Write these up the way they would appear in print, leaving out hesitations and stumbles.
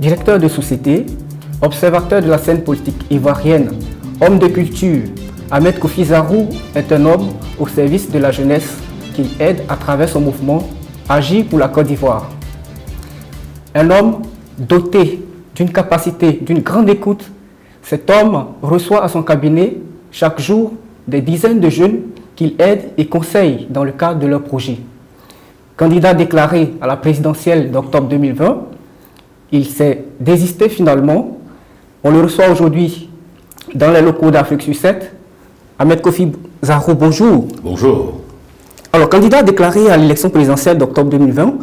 Directeur de société, observateur de la scène politique ivoirienne, homme de culture, Ahmed Kofi Zarou est un homme au service de la jeunesse qui aide à travers son mouvement Agir pour la Côte d'Ivoire. Un homme doté d'une capacité, d'une grande écoute, cet homme reçoit à son cabinet chaque jour des dizaines de jeunes qu'il aide et conseille dans le cadre de leurs projets. Candidat déclaré à la présidentielle d'octobre 2020, il s'est désisté finalement. On le reçoit aujourd'hui dans les locaux d'Afrique 7. Ahmed Kofi Zarou, bonjour. Bonjour. Alors, candidat déclaré à l'élection présidentielle d'octobre 2020,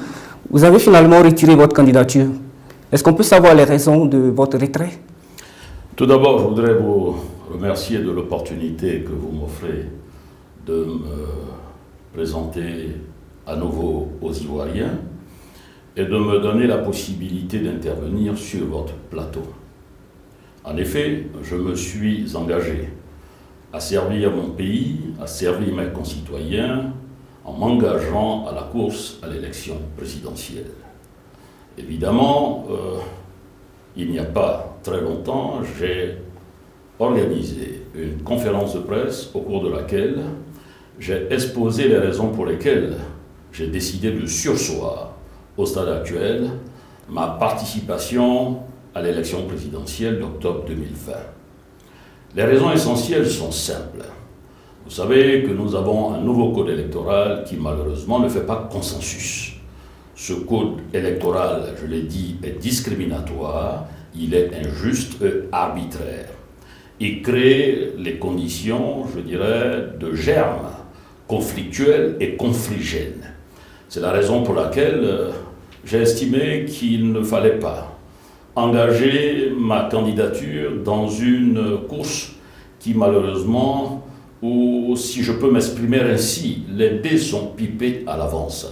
vous avez finalement retiré votre candidature. Est-ce qu'on peut savoir les raisons de votre retrait? Tout d'abord, je voudrais vous remercier de l'opportunité que vous m'offrez de me présenter à nouveau aux Ivoiriens et de me donner la possibilité d'intervenir sur votre plateau. En effet, je me suis engagé à servir mon pays, à servir mes concitoyens, en m'engageant à la course à l'élection présidentielle. Évidemment, il n'y a pas très longtemps, j'ai organisé une conférence de presse au cours de laquelle j'ai exposé les raisons pour lesquelles j'ai décidé de surseoir au stade actuel ma participation à l'élection présidentielle d'octobre 2020. Les raisons essentielles sont simples. Vous savez que nous avons un nouveau code électoral qui malheureusement ne fait pas consensus. Ce code électoral, je l'ai dit, est discriminatoire, il est injuste et arbitraire. Il crée les conditions, je dirais, de germes conflictuels et confligènes. C'est la raison pour laquelle j'ai estimé qu'il ne fallait pas engager ma candidature dans une course qui malheureusement, ou si je peux m'exprimer ainsi, les dés sont pipés à l'avance.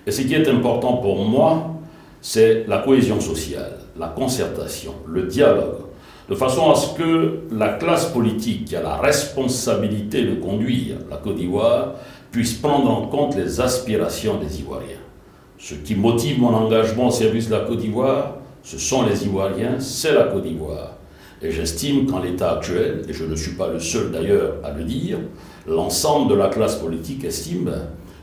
Et ce qui est important pour moi, c'est la cohésion sociale, la concertation, le dialogue, de façon à ce que la classe politique qui a la responsabilité de conduire la Côte d'Ivoire puisse prendre en compte les aspirations des Ivoiriens. Ce qui motive mon engagement au service de la Côte d'Ivoire, ce sont les Ivoiriens, c'est la Côte d'Ivoire. Et j'estime qu'en l'état actuel, et je ne suis pas le seul d'ailleurs à le dire, l'ensemble de la classe politique estime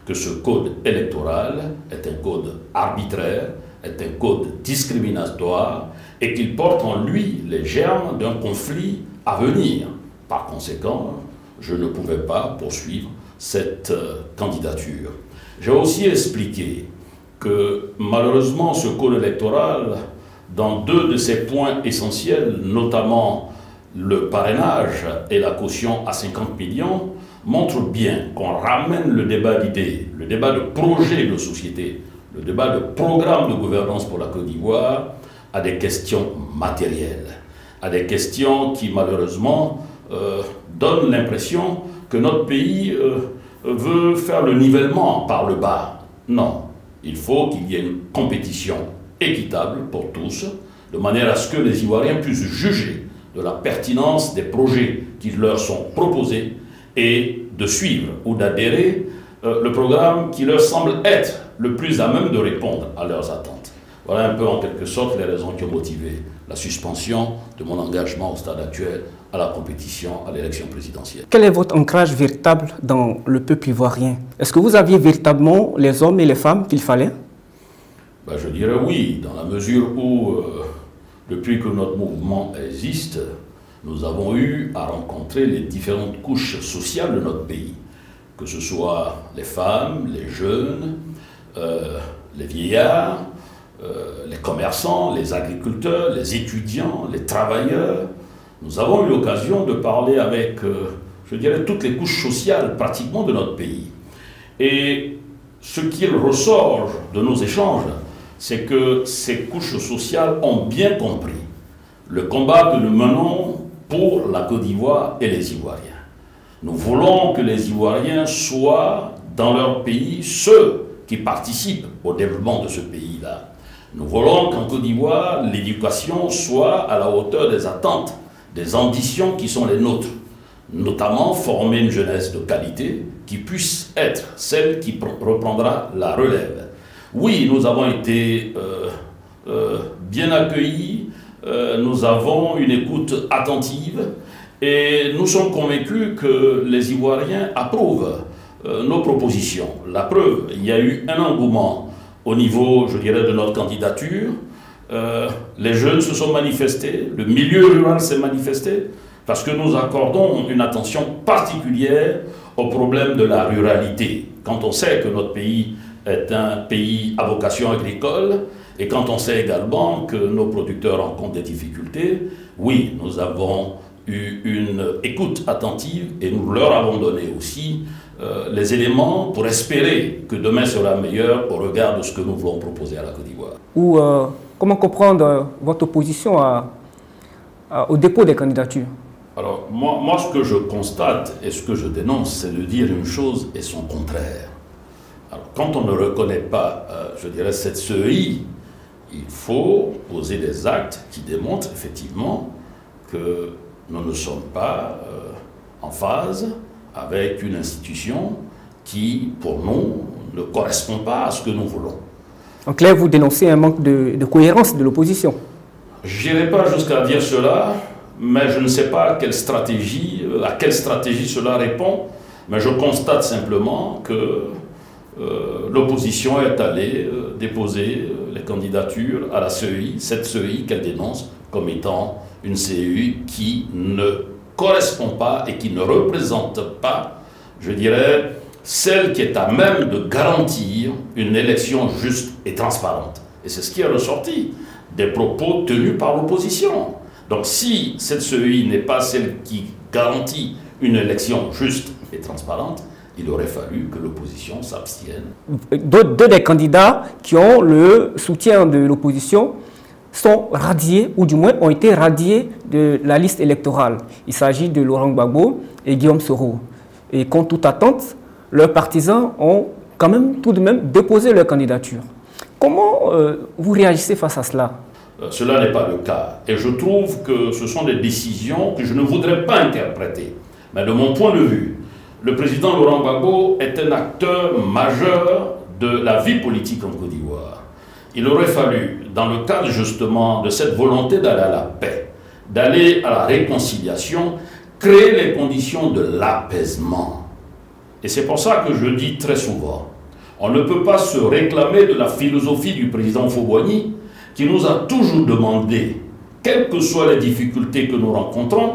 que ce code électoral est un code arbitraire, est un code discriminatoire et qu'il porte en lui les germes d'un conflit à venir. Par conséquent, je ne pouvais pas poursuivre cette candidature. J'ai aussi expliqué que malheureusement ce code électoral, dans deux de ses points essentiels, notamment le parrainage et la caution à 50 millions, montre bien qu'on ramène le débat d'idées, le débat de projet de société, le débat de programme de gouvernance pour la Côte d'Ivoire à des questions matérielles, à des questions qui malheureusement donnent l'impression que notre pays veut faire le nivellement par le bas. Non, il faut qu'il y ait une compétition équitable pour tous, de manière à ce que les Ivoiriens puissent juger de la pertinence des projets qui leur sont proposés et de suivre ou d'adhérer le programme qui leur semble être le plus à même de répondre à leurs attentes. Voilà un peu en quelque sorte les raisons qui ont motivé la suspension de mon engagement au stade actuel à la compétition à l'élection présidentielle. Quel est votre ancrage véritable dans le peuple ivoirien? Est-ce que vous aviez véritablement les hommes et les femmes qu'il fallait? Je dirais oui, dans la mesure où, depuis que notre mouvement existe, nous avons eu à rencontrer les différentes couches sociales de notre pays, que ce soit les femmes, les jeunes, les vieillards, les commerçants, les agriculteurs, les étudiants, les travailleurs. Nous avons eu l'occasion de parler avec, je dirais, toutes les couches sociales pratiquement de notre pays. Et ce qui ressort de nos échanges, c'est que ces couches sociales ont bien compris le combat que nous menons pour la Côte d'Ivoire et les Ivoiriens. Nous voulons que les Ivoiriens soient dans leur pays ceux qui participent au développement de ce pays-là. Nous voulons qu'en Côte d'Ivoire, l'éducation soit à la hauteur des attentes, des ambitions qui sont les nôtres. Notamment former une jeunesse de qualité qui puisse être celle qui reprendra la relève. Oui, nous avons été bien accueillis, nous avons une écoute attentive et nous sommes convaincus que les Ivoiriens approuvent nos propositions. La preuve, il y a eu un engouement au niveau, je dirais, de notre candidature. Les jeunes se sont manifestés, le milieu rural s'est manifesté, parce que nous accordons une attention particulière au problème de la ruralité. Quand on sait que notre pays est un pays à vocation agricole, et quand on sait également que nos producteurs rencontrent des difficultés, oui, nous avons eu une écoute attentive et nous leur avons donné aussi les éléments pour espérer que demain sera meilleur au regard de ce que nous voulons proposer à la Côte d'Ivoire. Ou comment comprendre votre opposition au dépôt des candidatures? Alors, moi, ce que je constate et ce que je dénonce, c'est de dire une chose et son contraire. Alors, quand on ne reconnaît pas, je dirais, cette CEI, il faut poser des actes qui démontrent effectivement que nous ne sommes pas en phase avec une institution qui, pour nous, ne correspond pas à ce que nous voulons. En clair, vous dénoncez un manque de cohérence de l'opposition. Je n'irai pas jusqu'à dire cela, mais je ne sais pas à quelle stratégie cela répond, mais je constate simplement que l'opposition est allée déposer les candidatures à la CEI, cette CEI qu'elle dénonce comme étant une CEI qui ne correspond pas et qui ne représente pas, je dirais, celle qui est à même de garantir une élection juste et transparente. Et c'est ce qui est ressorti des propos tenus par l'opposition. Donc si cette CEI n'est pas celle qui garantit une élection juste et transparente, il aurait fallu que l'opposition s'abstienne. Deux des candidats qui ont le soutien de l'opposition sont radiés, ou du moins ont été radiés de la liste électorale. Il s'agit de Laurent Gbagbo et Guillaume Soro. Et contre toute attente, leurs partisans ont quand même tout de même déposé leur candidature. Comment vous réagissez face à cela? Cela n'est pas le cas. Et je trouve que ce sont des décisions que je ne voudrais pas interpréter. Mais de mon point de vue, le président Laurent Gbagbo est un acteur majeur de la vie politique en Côte d'Ivoire. Il aurait fallu, dans le cadre justement de cette volonté d'aller à la paix, d'aller à la réconciliation, créer les conditions de l'apaisement. Et c'est pour ça que je dis très souvent, on ne peut pas se réclamer de la philosophie du président Houphouët-Boigny qui nous a toujours demandé, quelles que soient les difficultés que nous rencontrons,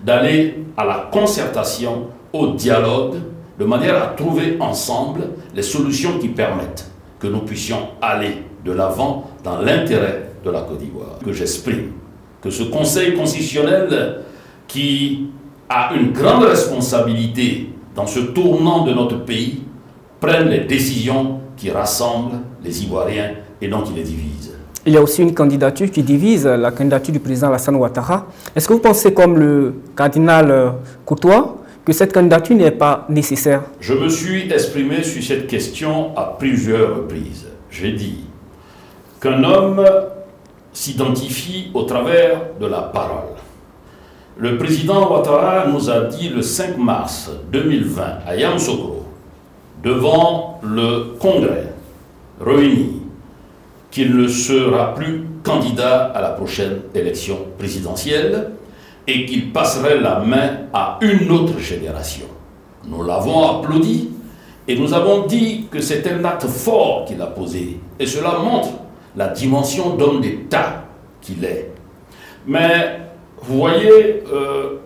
d'aller à la concertation, au dialogue, de manière à trouver ensemble les solutions qui permettent que nous puissions aller de l'avant dans l'intérêt de la Côte d'Ivoire. Que j'exprime que ce Conseil constitutionnel qui a une grande responsabilité dans ce tournant de notre pays prenne les décisions qui rassemblent les Ivoiriens et non qui les divisent. Il y a aussi une candidature qui divise, la candidature du président Alassane Ouattara. Est-ce que vous pensez, comme le cardinal Courtois, que cette candidature n'est pas nécessaire? Je me suis exprimé sur cette question à plusieurs reprises. J'ai dit qu'un homme s'identifie au travers de la parole. Le président Ouattara nous a dit le 5 mars 2020 à Yamoussoukro, devant le Congrès réuni, qu'il ne sera plus candidat à la prochaine élection présidentielle et qu'il passerait la main à une autre génération. Nous l'avons applaudi et nous avons dit que c'est un acte fort qu'il a posé. Et cela montre la dimension d'homme d'État qu'il est. Mais vous voyez,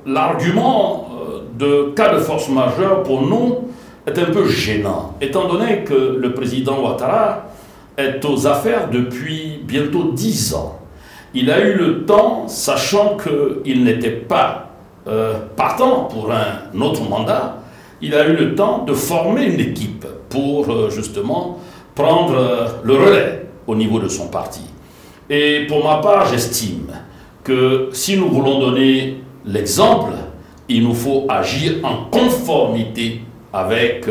l'argument de cas de force majeure pour nous est un peu gênant, étant donné que le président Ouattara est aux affaires depuis bientôt 10 ans. Il a eu le temps, sachant qu'il n'était pas partant pour un autre mandat, il a eu le temps de former une équipe pour justement prendre le relais au niveau de son parti. Et pour ma part, j'estime que si nous voulons donner l'exemple, il nous faut agir en conformité avec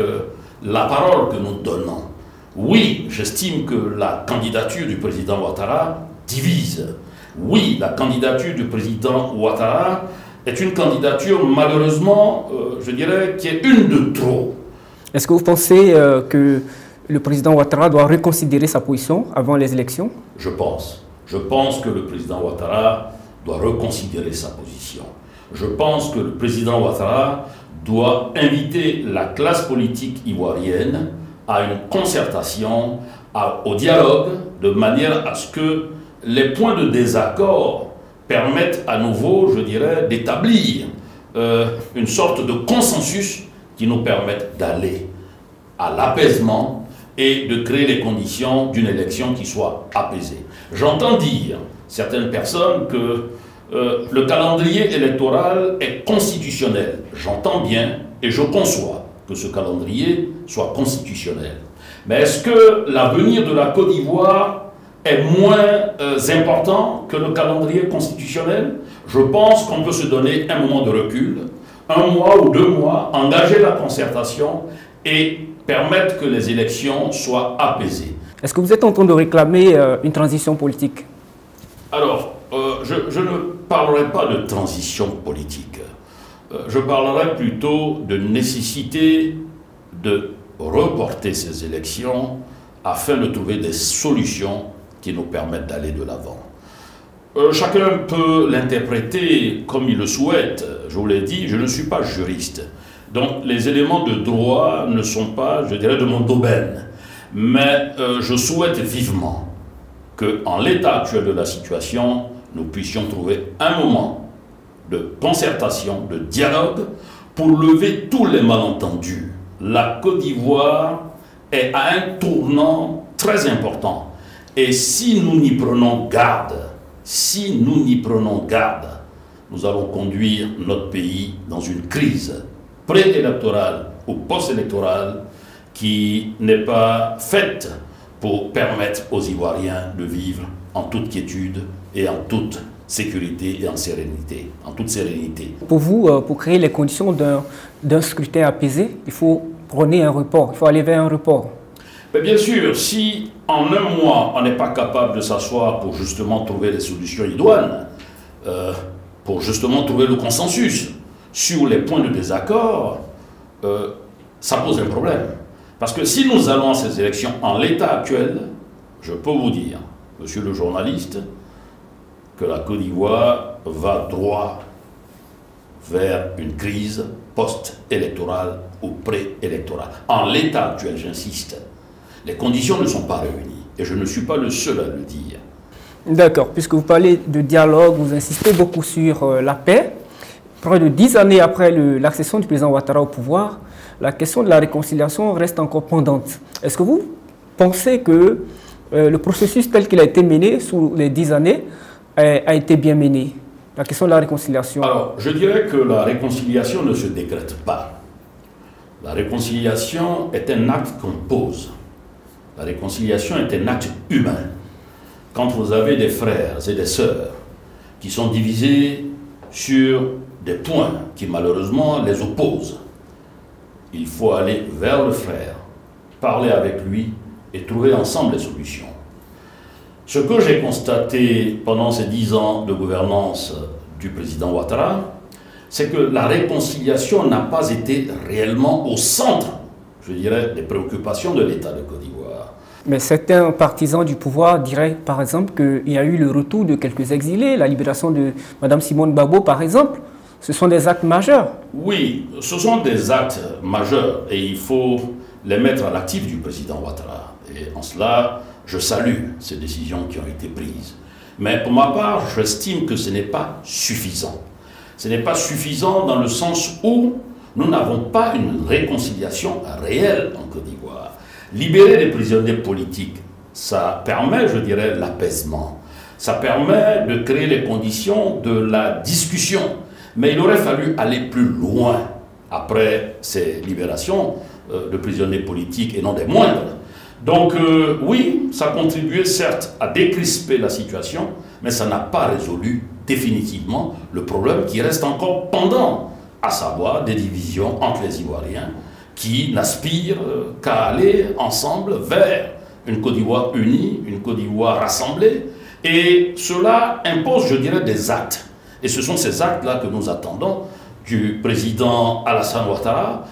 la parole que nous donnons. Oui, j'estime que la candidature du président Ouattara divise. Oui, la candidature du président Ouattara est une candidature, malheureusement, je dirais, qui est une de trop. Est-ce que vous pensez que le président Ouattara doit reconsidérer sa position avant les élections? Je pense. Je pense que le président Ouattara doit reconsidérer sa position. Je pense que le président Ouattara doit inviter la classe politique ivoirienne à une concertation, au dialogue, de manière à ce que les points de désaccord permettent à nouveau, je dirais, d'établir une sorte de consensus qui nous permette d'aller à l'apaisement et de créer les conditions d'une élection qui soit apaisée. J'entends dire certaines personnes que le calendrier électoral est constitutionnel. J'entends bien et je conçois que ce calendrier soit constitutionnel. Mais est-ce que l'avenir de la Côte d'Ivoire est moins important que le calendrier constitutionnel? Je pense qu'on peut se donner un moment de recul, 1 mois ou 2 mois, engager la concertation et permettre que les élections soient apaisées. Est-ce que vous êtes en train de réclamer une transition politique? Alors, je ne parlerai pas de transition politique. Je parlerai plutôt de nécessité de reporter ces élections afin de trouver des solutions qui nous permettent d'aller de l'avant. Chacun peut l'interpréter comme il le souhaite. Je vous l'ai dit, je ne suis pas juriste. Donc les éléments de droit ne sont pas, je dirais, de mon domaine. Mais je souhaite vivement qu'en l'état actuel de la situation, nous puissions trouver un moment de concertation, de dialogue, pour lever tous les malentendus. La Côte d'Ivoire est à un tournant très important. Et si nous n'y prenons garde, nous allons conduire notre pays dans une crise préélectorale ou post-électorale qui n'est pas faite pour permettre aux Ivoiriens de vivre en toute quiétude et en toute sécurité et en sérénité, en toute sérénité. Pour vous, pour créer les conditions d'un scrutin apaisé, il faut prôner un report, il faut aller vers un report. Mais bien sûr, si en 1 mois, on n'est pas capable de s'asseoir pour justement trouver les solutions idoines, pour justement trouver le consensus sur les points de désaccord, ça pose un problème. Parce que si nous allons à ces élections en l'état actuel, je peux vous dire, monsieur le journaliste, que la Côte d'Ivoire va droit vers une crise post-électorale ou pré-électorale. En l'état actuel, j'insiste, les conditions ne sont pas réunies. Et je ne suis pas le seul à le dire. D'accord, puisque vous parlez de dialogue, vous insistez beaucoup sur la paix. Près de 10 années après l'accession du président Ouattara au pouvoir, la question de la réconciliation reste encore pendante. Est-ce que vous pensez que le processus tel qu'il a été mené sous les 10 années a été bien mené? La question de la réconciliation. Alors, je dirais que la réconciliation ne se décrète pas. La réconciliation est un acte qu'on pose. La réconciliation est un acte humain. Quand vous avez des frères et des sœurs qui sont divisés sur des points qui malheureusement les opposent, il faut aller vers le frère, parler avec lui et trouver ensemble les solutions. Ce que j'ai constaté pendant ces 10 ans de gouvernance du président Ouattara, c'est que la réconciliation n'a pas été réellement au centre, je dirais, des préoccupations de l'État de Côte d'Ivoire. Mais certains partisans du pouvoir diraient par exemple qu'il y a eu le retour de quelques exilés, la libération de Mme Simone Gbagbo par exemple. Ce sont des actes majeurs. Oui, ce sont des actes majeurs et il faut les mettre à l'actif du président Ouattara. Et en cela, je salue ces décisions qui ont été prises. Mais pour ma part, j'estime que ce n'est pas suffisant. Ce n'est pas suffisant dans le sens où nous n'avons pas une réconciliation réelle en Côte d'Ivoire. Libérer les prisonniers politiques, ça permet, je dirais, l'apaisement. Ça permet de créer les conditions de la discussion. Mais il aurait fallu aller plus loin après ces libérations de prisonniers politiques et non des moindres. Donc oui, ça a contribué certes à décrisper la situation, mais ça n'a pas résolu définitivement le problème qui reste encore pendant, à savoir des divisions entre les Ivoiriens qui n'aspirent qu'à aller ensemble vers une Côte d'Ivoire unie, une Côte d'Ivoire rassemblée. Et cela impose, je dirais, des actes. Et ce sont ces actes-là que nous attendons du président Alassane Ouattara.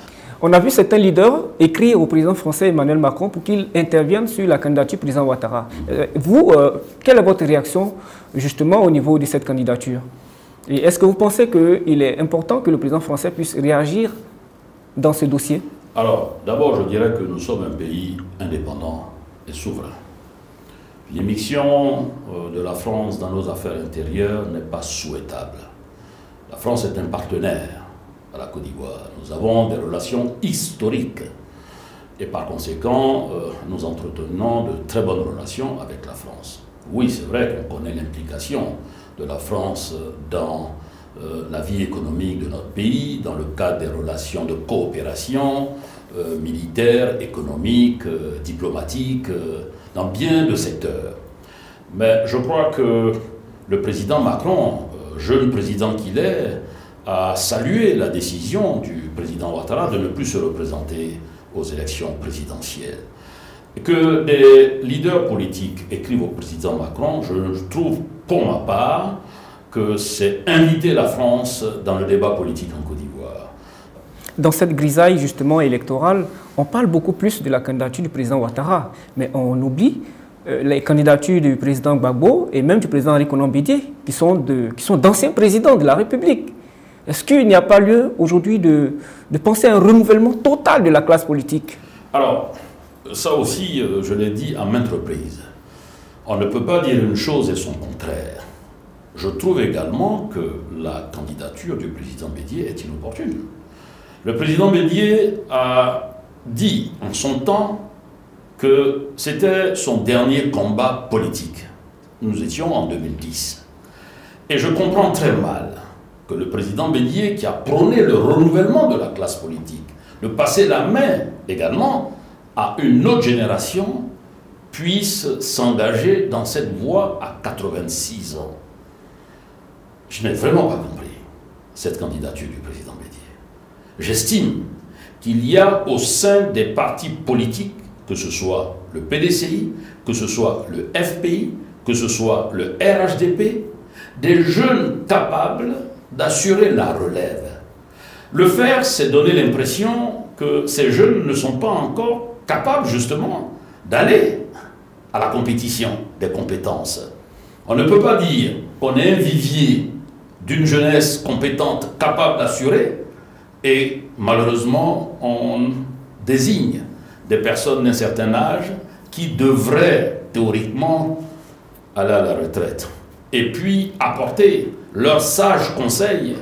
On a vu certains leaders écrire au président français Emmanuel Macron pour qu'il intervienne sur la candidature du président Ouattara. Vous, quelle est votre réaction justement au niveau de cette candidature? Et est-ce que vous pensez qu'il est important que le président français puisse réagir dans ce dossier? Alors, d'abord, je dirais que nous sommes un pays indépendant et souverain. L'immixtion de la France dans nos affaires intérieures n'est pas souhaitable. La France est un partenaire à la Côte d'Ivoire. Nous avons des relations historiques et par conséquent, nous entretenons de très bonnes relations avec la France. Oui, c'est vrai qu'on connaît l'implication de la France dans la vie économique de notre pays, dans le cadre des relations de coopération militaire, économique, diplomatique, dans bien de secteurs. Mais je crois que le président Macron, jeune président qu'il est, a salué la décision du président Ouattara de ne plus se représenter aux élections présidentielles. Et que des leaders politiques écrivent au président Macron, je trouve pour ma part que c'est inviter la France dans le débat politique en Côte d'Ivoire. Dans cette grisaille justement électorale, on parle beaucoup plus de la candidature du président Ouattara, mais on oublie les candidatures du président Gbagbo et même du président Henri Konan Bédié, qui sont d'anciens présidents de la République. Est-ce qu'il n'y a pas lieu aujourd'hui de penser à un renouvellement total de la classe politique? Alors, ça aussi, je l'ai dit à maintes reprises. On ne peut pas dire une chose et son contraire. Je trouve également que la candidature du président Bédié est inopportune. Le président Bédié a dit en son temps que c'était son dernier combat politique. Nous étions en 2010. Et je comprends très mal que le président Bédié, qui a prôné le renouvellement de la classe politique, de passer la main également à une autre génération, puisse s'engager dans cette voie à 86 ans. Je n'ai vraiment pas compris cette candidature du président Bédié. J'estime qu'il y a au sein des partis politiques, que ce soit le PDCI, que ce soit le FPI, que ce soit le RHDP, des jeunes capables d'assurer la relève. Le faire, c'est donner l'impression que ces jeunes ne sont pas encore capables justement d'aller à la compétition des compétences. On ne peut pas dire qu'on est un vivier d'une jeunesse compétente capable d'assurer et malheureusement on désigne des personnes d'un certain âge qui devraient théoriquement aller à la retraite et puis apporter leurs sages conseils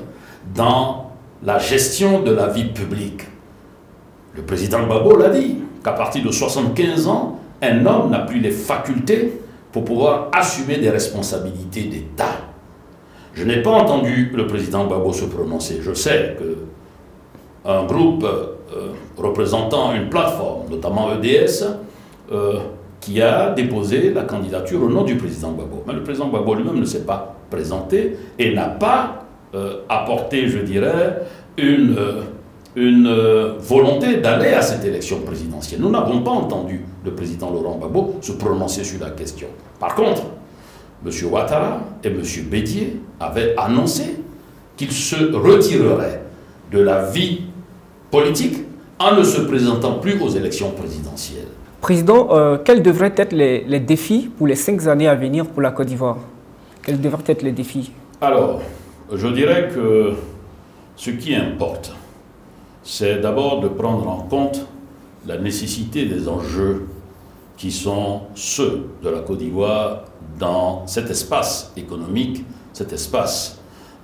dans la gestion de la vie publique. Le président Gbagbo l'a dit, qu'à partir de 75 ans, un homme n'a plus les facultés pour pouvoir assumer des responsabilités d'État. Je n'ai pas entendu le président Gbagbo se prononcer. Je sais qu'un groupe représentant une plateforme, notamment EDS, qui a déposé la candidature au nom du président Gbagbo. Mais le président Gbagbo lui-même ne s'est pas présenté et n'a pas apporté, je dirais, une volonté d'aller à cette élection présidentielle. Nous n'avons pas entendu le président Laurent Gbagbo se prononcer sur la question. Par contre, M. Ouattara et M. Bédié avaient annoncé qu'ils se retireraient de la vie politique en ne se présentant plus aux élections présidentielles. Président, quels devraient être les défis pour les 5 années à venir pour la Côte d'Ivoire? Quels devraient être les défis? Alors, je dirais que ce qui importe, c'est d'abord de prendre en compte la nécessité des enjeux qui sont ceux de la Côte d'Ivoire dans cet espace économique, cet espace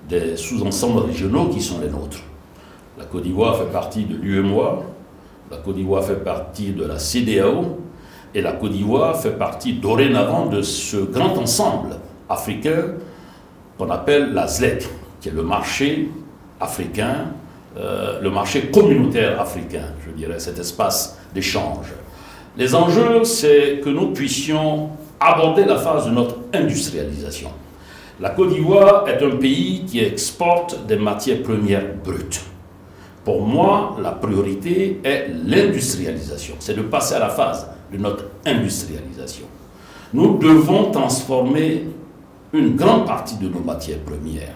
des sous-ensembles régionaux qui sont les nôtres. La Côte d'Ivoire fait partie de l'UEMOA, la Côte d'Ivoire fait partie de la CEDEAO et la Côte d'Ivoire fait partie dorénavant de ce grand ensemble africain qu'on appelle la ZLEC, qui est le marché africain, le marché communautaire africain, je dirais, cet espace d'échange. Les enjeux, c'est que nous puissions aborder la phase de notre industrialisation. La Côte d'Ivoire est un pays qui exporte des matières premières brutes. Pour moi, la priorité est l'industrialisation. C'est de passer à la phase de notre industrialisation. Nous devons transformer une grande partie de nos matières premières.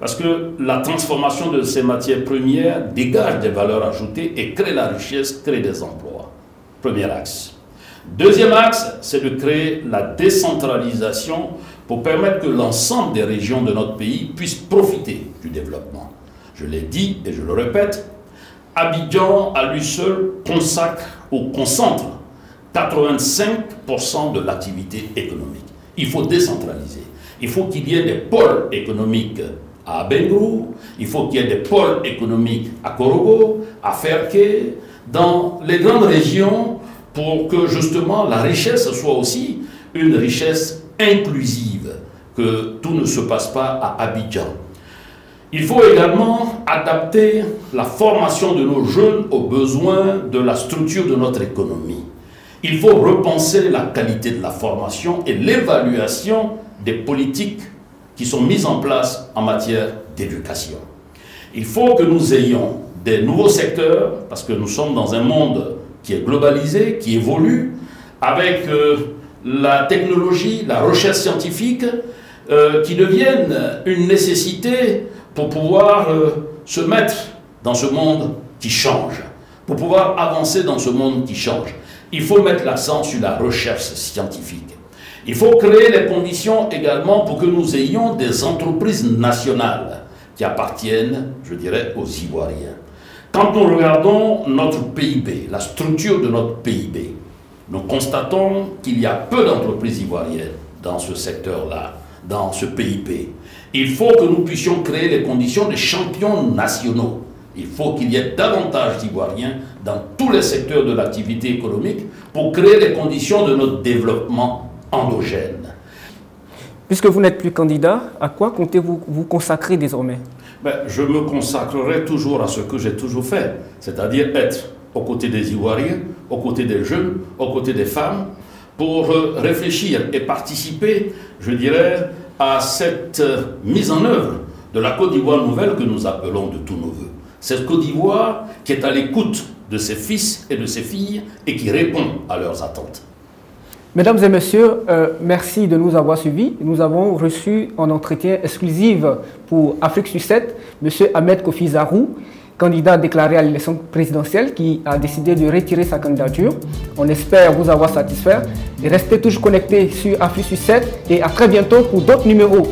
Parce que la transformation de ces matières premières dégage des valeurs ajoutées et crée la richesse, crée des emplois. Premier axe. Deuxième axe, c'est de créer la décentralisation pour permettre que l'ensemble des régions de notre pays puissent profiter du développement. Je l'ai dit et je le répète, Abidjan à lui seul consacre ou concentre 85% de l'activité économique. Il faut décentraliser. Il faut qu'il y ait des pôles économiques à Bengrou, il faut qu'il y ait des pôles économiques à Korogo, à Ferké, dans les grandes régions, pour que justement la richesse soit aussi une richesse inclusive, que tout ne se passe pas à Abidjan. Il faut également adapter la formation de nos jeunes aux besoins de la structure de notre économie. Il faut repenser la qualité de la formation et l'évaluation des politiques qui sont mises en place en matière d'éducation. Il faut que nous ayons des nouveaux secteurs, parce que nous sommes dans un monde qui est globalisé, qui évolue, avec la technologie, la recherche scientifique, qui deviennent une nécessité pour pouvoir se mettre dans ce monde qui change, pour pouvoir avancer dans ce monde qui change. Il faut mettre l'accent sur la recherche scientifique. Il faut créer les conditions également pour que nous ayons des entreprises nationales qui appartiennent, je dirais, aux Ivoiriens. Quand nous regardons notre PIB, la structure de notre PIB, nous constatons qu'il y a peu d'entreprises ivoiriennes dans ce secteur-là, dans ce PIB. Il faut que nous puissions créer les conditions de champions nationaux. Il faut qu'il y ait davantage d'Ivoiriens dans tous les secteurs de l'activité économique pour créer les conditions de notre développement endogène. Puisque vous n'êtes plus candidat, à quoi comptez-vous vous consacrer désormais? Je me consacrerai toujours à ce que j'ai toujours fait, c'est-à-dire être aux côtés des Ivoiriens, aux côtés des jeunes, aux côtés des femmes, pour réfléchir et participer, je dirais, à cette mise en œuvre de la Côte d'Ivoire nouvelle que nous appelons de tous nos voeux. Cette Côte d'Ivoire qui est à l'écoute de ses fils et de ses filles et qui répond à leurs attentes. Mesdames et messieurs, merci de nous avoir suivis. Nous avons reçu en entretien exclusif pour Afrique sur 7 M. Ahmed Kofi Zarou, candidat déclaré à l'élection présidentielle qui a décidé de retirer sa candidature. On espère vous avoir satisfait et restez toujours connectés sur Afrique sur 7 et à très bientôt pour d'autres numéros.